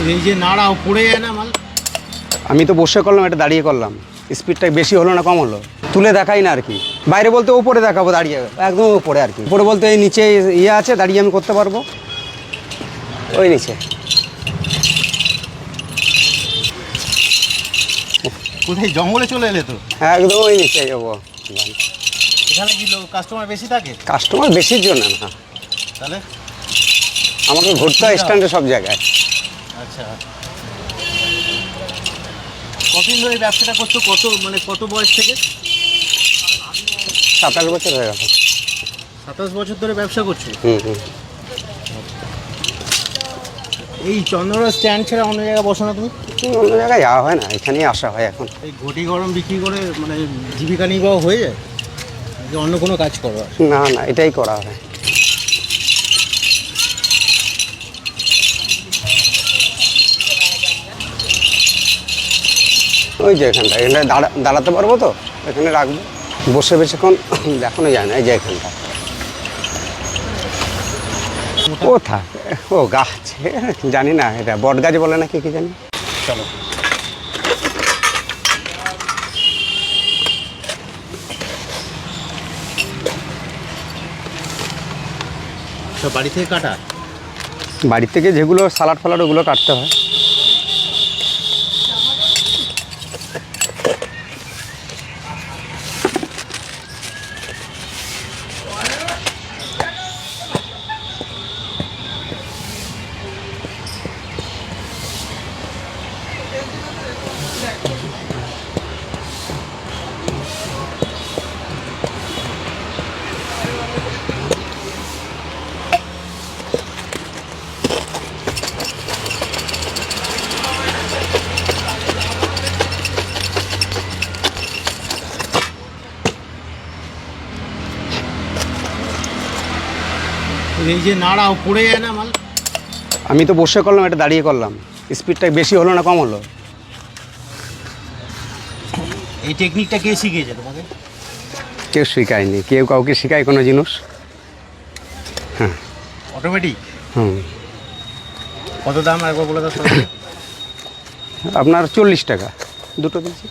এই যে নাড়াও পড়ে যায় না মাল। আমি তো বসে করলাম, এটা দাঁড়িয়ে করলাম, স্পিডটা বেশি হলো না কম হলো? তুলে দেখাই না আর কি, বাইরে বলতে ওপরে দেখাবো দাঁড়িয়ে, একদম ওপরে আর কি। উপরে বলতে এই নিচে ইয়ে আছে, দাঁড়িয়ে আমি করতে পারবো ওই নিচে। কোথায় জঙ্গলে চলে এলে তো? একদম ওই নিচে যাবো। এখানে কি কাস্টমার বেশি থাকে? কাস্টমার বেশির জন্য না, তাহলে আমাকে ঘুরতে হয় স্ট্যান্ডে সব জায়গায়। আচ্ছা, কতদিন ধরে এই ব্যবসাটা করছো? কত বয়স থেকে? 27 বছর হয়ে গেল। 27 বছর ধরে ব্যবসা করছো? হুম। এই চন্দ্রনগর স্ট্যান্ড ছাড়া অন্য জায়গায় বসো না তুমি? অন্য জায়গায় যাওয়া হয় না, এখানেই আসা হয় এখন। এই ঘটি গরম বিক্রি করে জীবিকা নির্বাহ হয়ে যায়? অন্য কোনো কাজ করো? না, এটাই করা হয়। ওই যে এখানটায় দাঁড়াতে পারবো তো, এখানে রাখবো, বসে বেশিক্ষণ দেখানো যায় না। এই যে এখানটা ও থাকে, ও গাছ জানি না, এটা বট গাছ বলে না কি জানি। চলো সব বাড়ি থেকে কাটা? বাড়ি থেকে যেগুলো সালাড ফালাড ওগুলো কাটতে হয়। এই যে নাড়াও পড়ে যায় না মাল। আমি তো বসে করলাম, এটা দাঁড়িয়ে করলাম, স্পিডটা বেশি হলো না কম হলো? এই টেকনিকটা কে শিখিয়েছে তোমাকে? কেউ শেখায়নি, কেউ কাউকে শেখায় কোনো জিনিস? হ্যাঁ, অটোমেটিক। হুম। কত দাম একবার বলে দাও? আপনার 40 টাকা দুটো দিচ্ছি।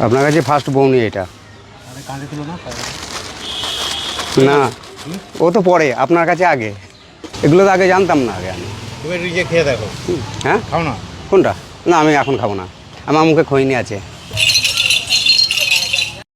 আপনার কাছে ফার্স্ট বউনি এটা? কাঁধে তুলো না? না, ও তো পরে, আপনার কাছে আগে। এগুলো তো আগে জানতাম না আগে আমি। তুমি নিজে খেয়ে দেখো। হ্যাঁ, খাও না? কোনটা? না, আমি এখন খাবো না, আমার মুখে খৈনি আছে।